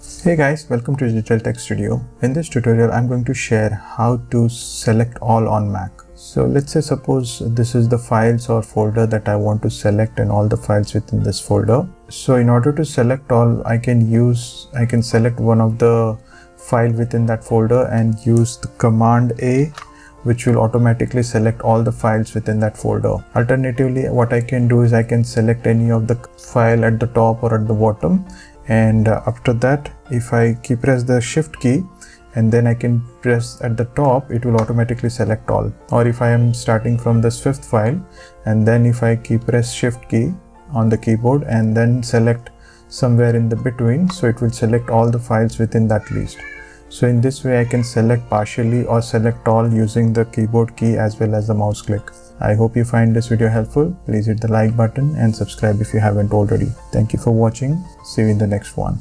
Hey guys, welcome to Digital Tech Studio. In this tutorial, I'm going to share how to select all on Mac. So let's say suppose this is the files or folder that I want to select and all the files within this folder. So in order to select all, I can select one of the file within that folder and use the Command A, which will automatically select all the files within that folder. Alternatively, what I can do is I can select any of the file at the top or at the bottom, and after that, if I press the shift key and then I can press at the top, it will automatically select all. Or if I am starting from this fifth file and then if I press shift key on the keyboard and then select somewhere in the between, so it will select all the files within that list. So in this way I can select partially or select all using the keyboard key as well as the mouse click. I hope you find this video helpful. Please hit the like button and subscribe if you haven't already. Thank you for watching. See you in the next one.